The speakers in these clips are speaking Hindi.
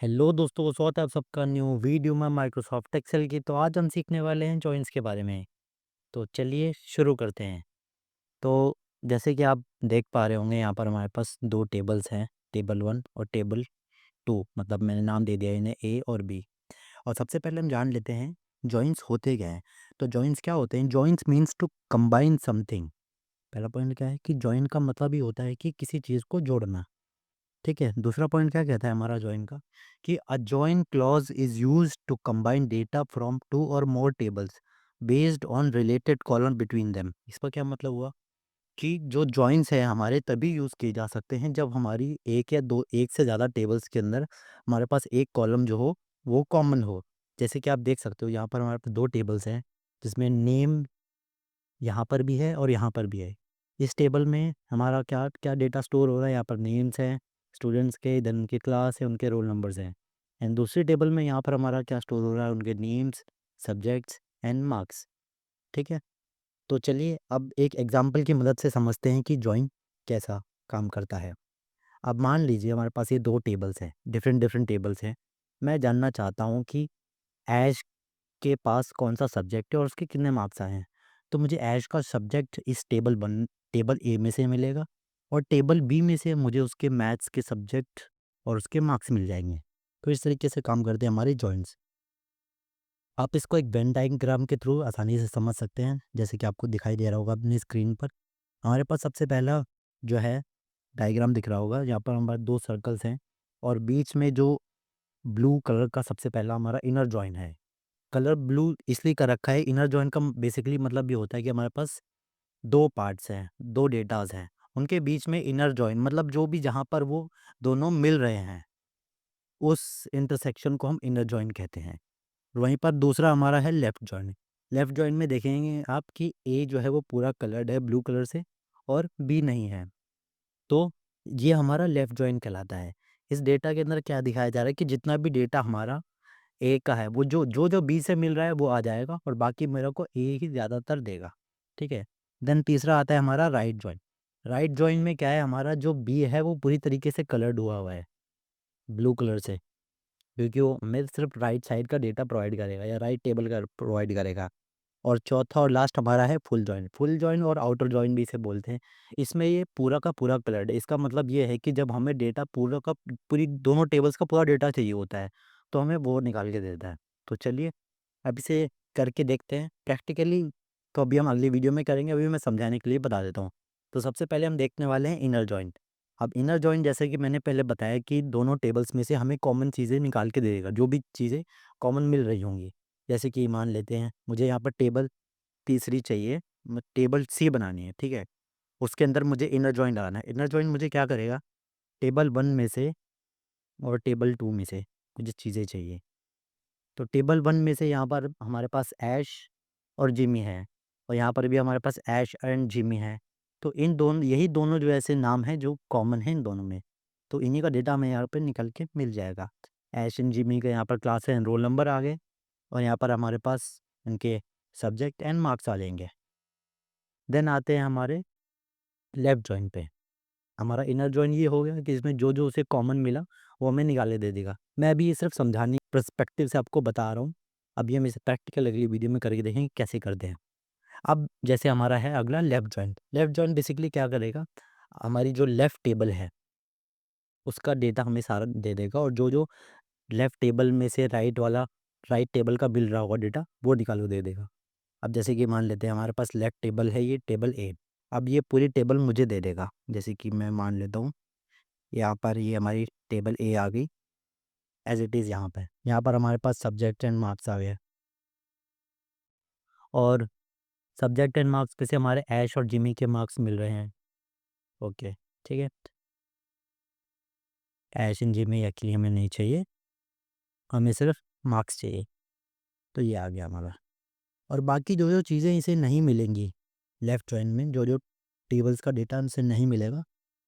हेलो दोस्तों, स्वागत है आप सबका न्यू वीडियो में माइक्रोसॉफ्ट एक्सेल की। तो आज हम सीखने वाले हैं जॉइंस के बारे में। तो चलिए शुरू करते हैं। तो जैसे कि आप देख पा रहे होंगे, यहाँ पर हमारे पास दो टेबल्स हैं, टेबल 1 और टेबल 2। मतलब मैंने नाम दे दिया इन्हें ए और बी। और सबसे पहले हम जान लेते हैं जॉइंस होते क्या हैं। तो जॉइंस क्या होते हैं? Joins means to combine something. पहला पॉइंट क्या है कि जॉइन का मतलब ही होता है कि किसी चीज़ को जोड़ना। ठीक है। दूसरा पॉइंट क्या कहता है हमारा जॉइन का, कि a join clause is used to combine data from two or more tables based on related column between them. इसका क्या मतलब हुआ कि जो जॉइंस है हमारे तभी यूज़ किए जा सकते हैं जब हमारी एक या दो, एक से ज़्यादा टेबल्स के अंदर हमारे पास एक कॉलम जो हो वो कॉमन हो। जैसे कि आप देख सकते हो, यहाँ पर हमारे पास दो टेबल्स हैं जिसमें नेम यहाँ पर भी है और यहाँ पर भी है। इस टेबल में हमारा क्या क्या डेटा स्टोर हो रहा है? यहाँ पर नेम्स हैं स्टूडेंट्स के, देन उनकी क्लास है, उनके रोल नंबर्स हैं। एंड दूसरी टेबल में यहाँ पर हमारा क्या स्टोर हो रहा है? उनके नेम्स, सब्जेक्ट्स एंड मार्क्स। ठीक है। तो चलिए अब एक एग्जांपल की मदद से समझते हैं कि जॉइन कैसा काम करता है। अब मान लीजिए हमारे पास ये दो टेबल्स हैं, डिफरेंट डिफरेंट टेबल्स हैं। मैं जानना चाहता हूँ कि ऐश के पास कौन-सा सब्जेक्ट है और उसके कितने मार्क्स आए हैं। तो मुझे ऐश का सब्जेक्ट इस टेबल ए में से मिलेगा और टेबल बी में से मुझे उसके मैथ्स के सब्जेक्ट और उसके मार्क्स मिल जाएँगे। तो इस तरीके से काम करते हैं हमारे जॉइंट्स। आप इसको एक वेन डायग्राम के थ्रू आसानी से समझ सकते हैं, जैसे कि आपको दिखाई दे रहा होगा अपनी स्क्रीन पर। हमारे पास सबसे पहला जो है डायग्राम दिख रहा होगा, यहाँ पर हमारे 2 सर्कल्स हैं और बीच में जो ब्लू कलर का सबसे पहला हमारा इनर जॉइन है। कलर ब्लू इसलिए कर रखा है, इनर जॉइन का बेसिकली मतलब ये होता है कि हमारे पास 2 पार्ट्स हैं, 2 डेटाज़ हैं, उनके बीच में इनर जॉइन मतलब जो भी जहाँ पर वो दोनों मिल रहे हैं, उस इंटरसेक्शन को हम इनर जॉइन कहते हैं। वहीं पर दूसरा हमारा है लेफ्ट जॉइन। लेफ्ट जॉइन में देखेंगे आप कि ए जो है वो पूरा कलर्ड है ब्लू कलर से और बी नहीं है। तो ये हमारा लेफ्ट जॉइन कहलाता है। इस डेटा के अंदर क्या दिखाया जा रहा है कि जितना भी डेटा हमारा ए का है वो जो बी से मिल रहा है वो आ जाएगा और बाकी मेरे को ए ही ज़्यादातर देगा। ठीक है। देन तीसरा आता है हमारा राइट जॉइन। राइट जॉइन में क्या है, हमारा जो बी है वो पूरी तरीके से कलर्ड हुआ हुआ है ब्लू कलर से, क्योंकि वो हमें सिर्फ राइट साइड का डेटा प्रोवाइड करेगा या राइट टेबल का प्रोवाइड करेगा। और चौथा और लास्ट हमारा है फुल जॉइन। फुल जॉइन और आउटर जॉइन भी इसे बोलते हैं। इसमें ये पूरा का पूरा कलर्ड है। इसका मतलब ये है कि जब हमें डेटा पूरा का पूरी दोनों टेबल्स का पूरा डेटा चाहिए होता है तो हमें वो निकाल के देता है। तो चलिए अब इसे करके देखते हैं प्रैक्टिकली। तो अभी हम अगली वीडियो में करेंगे, अभी मैं समझाने के लिए बता देता हूँ। तो सबसे पहले हम देखने वाले हैं इनर जॉइंट। अब इनर जॉइंट जैसे कि मैंने पहले बताया कि दोनों टेबल्स में से हमें कॉमन चीज़ें निकाल के दे देगा, जो भी चीज़ें कॉमन मिल रही होंगी। जैसे कि मान लेते हैं मुझे यहाँ पर टेबल तीसरी चाहिए, टेबल सी बनानी है, ठीक है। उसके अंदर मुझे इनर जॉइंट लगाना है। इनर जॉइंट मुझे क्या करेगा, टेबल 1 में से और टेबल 2 में से मुझे चीज़ें चाहिए। तो टेबल 1 में से यहाँ पर हमारे पास ऐश और जिमी है और यहाँ पर भी हमारे पास ऐश एंड जिमी है। तो इन दोनों, यही दोनों जो ऐसे नाम हैं जो कॉमन हैं इन दोनों में। तो इन्हीं का डेटा हमें यहाँ पे निकल के मिल जाएगा। ऐश एंड जिमी का यहाँ पर क्लास एंड रोल नंबर आ गए और यहाँ पर हमारे पास इनके सब्जेक्ट एंड मार्क्स आ जाएँगे। देन आते हैं हमारे लेफ्ट जॉइन पे। हमारा इनर जॉइन ये हो गया कि इसमें जो उसे कॉमन मिला वो हमें निकाल के दे देगा। मैं अभी ये सिर्फ समझाने पर्सपेक्टिव से आपको बता रहा हूँ। अभी हम इसे प्रैक्टिकल अगली वीडियो में करके देखेंगे कैसे करते हैं। अब जैसे हमारा है अगला left joint. Left joint basically क्या करेगा, हमारी जो लेफ्ट टेबल है उसका डेटा हमें सारा दे देगा और जो लेफ्ट टेबल में से राइट टेबल का मिल रहा होगा डेटा वो निकाल के दे देगा। अब जैसे कि मान लेते हैं हमारे पास लेफ्ट टेबल है, ये टेबल ए। अब ये पूरी टेबल मुझे दे देगा। जैसे कि मैं मान लेता हूँ यहाँ पर ये हमारी टेबल ए आ गई एज इट इज़। यहाँ पर हमारे पास सब्जेक्ट एंड मार्क्स आ गए और सब्जेक्ट एंड मार्क्स पे से हमारे ऐश और जिमी के मार्क्स मिल रहे हैं। ओके, ठीक है। ऐश एंड जिमी एक्चुअली हमें नहीं चाहिए, हमें सिर्फ मार्क्स चाहिए। तो ये आ गया हमारा। और बाकी जो चीज़ें इसे नहीं मिलेंगी लेफ़्ट जॉइन में, जो टेबल्स का डेटा इनसे नहीं मिलेगा,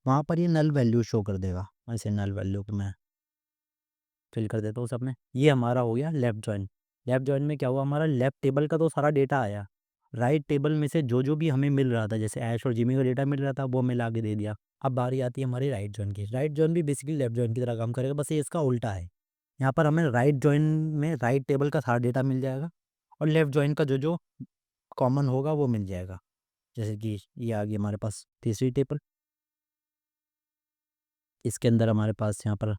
वहाँ पर ये नल वैल्यू शो कर देगा। ऐसे नल वैल्यू को मैं फिल कर देता हूँ सब में। ये हमारा हो गया लेफ़्ट जॉइन। लेफ़्ट जॉइन में क्या हुआ, हमारा लेफ़्ट टेबल का तो सारा डेटा आया। राइट टेबल में से जो भी हमें मिल रहा था, जैसे ऐश और जिमी का डेटा मिल रहा था, वो हमें ला के दे दिया। अब बारी आती है हमारी राइट जॉइन की। राइट जॉइन भी बेसिकली लेफ़्ट जॉइन की तरह काम करेगा, बस ये इसका उल्टा है। यहाँ पर हमें राइट जॉइन में राइट टेबल का सारा डेटा मिल जाएगा और लेफ़्ट जॉइन का जो जो कॉमन होगा वो मिल जाएगा। जैसे कि ये आ गई हमारे पास तीसरी टेबल, इसके अंदर हमारे पास यहाँ पर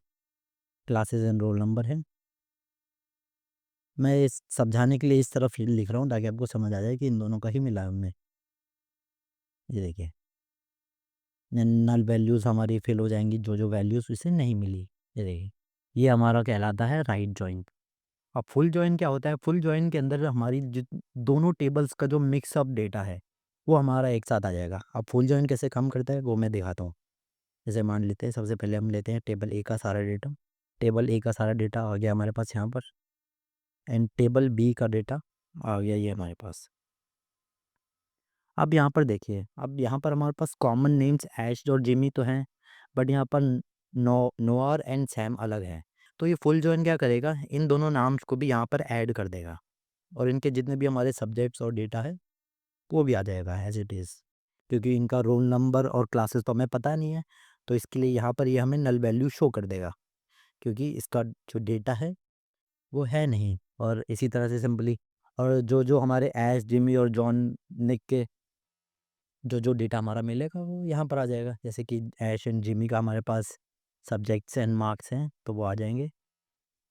क्लासेस एंड रोल नंबर है। मैं इस समझाने के लिए इस तरफ लिख रहा हूँ ताकि आपको समझ आ जाए कि इन दोनों का ही मिला है हमने। ये देखिए, नल वैल्यूज़ हमारी फिल हो जाएंगी जो जो वैल्यूज़ इसे नहीं मिली। ये देखिए, ये हमारा कहलाता है राइट जॉइन। अब फुल जॉइन क्या होता है? फुल जॉइन के अंदर हमारी दोनों टेबल्स का जो मिक्स अप डेटा है वो हमारा एक साथ आ जाएगा। अब फुल जॉइन कैसे काम करता है वो मैं दिखाता हूँ। जैसे मान लेते हैं, सबसे पहले हम लेते हैं टेबल ए का सारा डेटा। टेबल ए का सारा डेटा आ गया हमारे पास यहाँ पर, एंड टेबल बी का डेटा आ गया ये हमारे पास। अब यहाँ पर देखिए, अब यहाँ पर हमारे पास कॉमन नेम्स ऐश और जिमी तो हैं, बट यहाँ पर नोआर एंड सैम अलग हैं। तो ये फुल जॉइन क्या करेगा, इन दोनों नाम्स को भी यहाँ पर ऐड कर देगा और इनके जितने भी हमारे सब्जेक्ट्स और डेटा है वो भी आ जाएगा एज इट इज़। क्योंकि इनका रोल नंबर और क्लासेस तो हमें पता नहीं है, तो इसके लिए यहाँ पर ये हमें नल वैल्यू शो कर देगा क्योंकि इसका जो डेटा है वो है नहीं। और इसी तरह से सिंपली, और जो जो हमारे ऐश, जिमी और जॉन, निक के जो जो डेटा हमारा मिलेगा वो यहाँ पर आ जाएगा। जैसे कि ऐश एंड जिमी का हमारे पास सब्जेक्ट्स एंड मार्क्स हैं तो वो आ जाएंगे,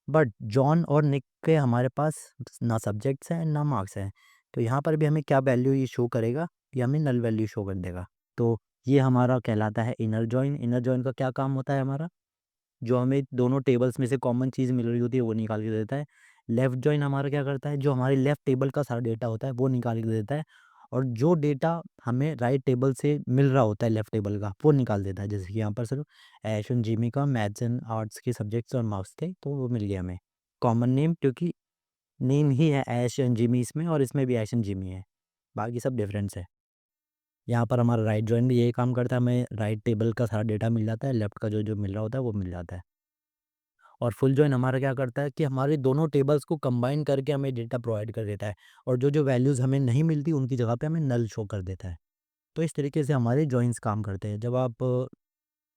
बट जॉन और निक के हमारे पास ना सब्जेक्ट्स हैं ना मार्क्स हैं। तो यहाँ पर भी हमें क्या वैल्यू ये शो करेगा, ये हमें नल वैल्यू शो कर देगा। तो ये हमारा कहलाता है इनर जॉइन। इनर जॉइन का क्या काम होता है हमारा, जो हमें दोनों टेबल्स में से कॉमन चीज़ मिल रही होती है वो निकाल के देता है। लेफ़्ट जॉइन हमारा क्या करता है, जो हमारे लेफ़्ट टेबल का सारा डेटा होता है वो निकाल के देता है, और जो डेटा हमें राइट टेबल से मिल रहा होता है लेफ़्ट टेबल का वो निकाल देता है। जैसे कि यहाँ पर सर ऐश एंड जिमी का मैथ्स एंड आर्ट्स के सब्जेक्ट्स और मार्क्स थे तो वो मिल गया हमें। कॉमन नेम, क्योंकि नेम ही है ऐश एंड जिमी इसमें, और इसमें भी ऐश एंड जिमी है, बाकी सब डिफरेंस है। यहाँ पर हमारा राइट जॉइन भी यही काम करता है, हमें राइट टेबल का सारा डेटा मिल जाता है, लेफ़्ट का जो जो मिल रहा होता है वो मिल जाता है। और फुल जॉइन हमारा क्या करता है कि हमारे दोनों टेबल्स को कंबाइन करके हमें डेटा प्रोवाइड कर देता है, और जो जो वैल्यूज़ हमें नहीं मिलती उनकी जगह पे हमें नल शो कर देता है। तो इस तरीके से हमारे जॉइंस काम करते हैं। जब आप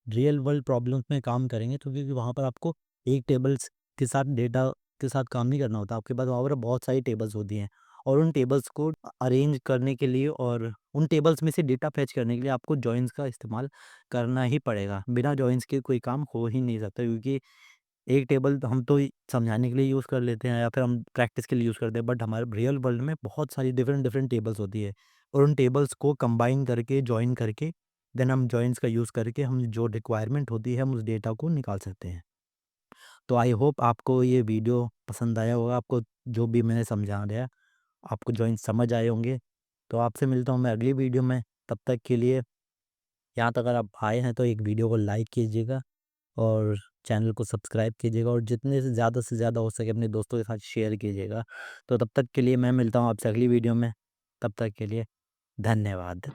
रियल वर्ल्ड प्रॉब्लम्स में काम करेंगे तो क्योंकि वहाँ पर आपको एक टेबल्स के साथ डेटा के साथ काम नहीं करना होता, आपके पास वहाँ पर बहुत सारी टेबल्स होती हैं, और उन टेबल्स को अरेंज करने के लिए और उन टेबल्स में से डेटा फैच करने के लिए आपको जॉइंस का इस्तेमाल करना ही पड़ेगा। बिना जॉइंस के कोई काम हो ही नहीं सकता, क्योंकि एक टेबल तो हम तो समझाने के लिए यूज़ कर लेते हैं या फिर हम प्रैक्टिस के लिए यूज़ करते हैं, बट हमारे रियल वर्ल्ड में बहुत सारी डिफरेंट डिफरेंट टेबल्स होती है, और उन टेबल्स को कंबाइन करके जॉइन करके देन हम जॉइंस का यूज़ करके हम जो रिक्वायरमेंट होती है हम उस डेटा को निकाल सकते हैं। तो आई होप आपको ये वीडियो पसंद आया होगा, आपको जो भी मैंने समझा दिया आपको जॉइंस समझ आए होंगे। तो आपसे मिलता हूँ मैं अगली वीडियो में, तब तक के लिए यहाँ तक अगर आप आए हैं तो एक वीडियो को लाइक कीजिएगा और चैनल को सब्सक्राइब कीजिएगा, और जितने से ज़्यादा हो सके अपने दोस्तों के साथ शेयर कीजिएगा। तो तब तक के लिए मैं मिलता हूँ आपसे अगली वीडियो में, तब तक के लिए धन्यवाद।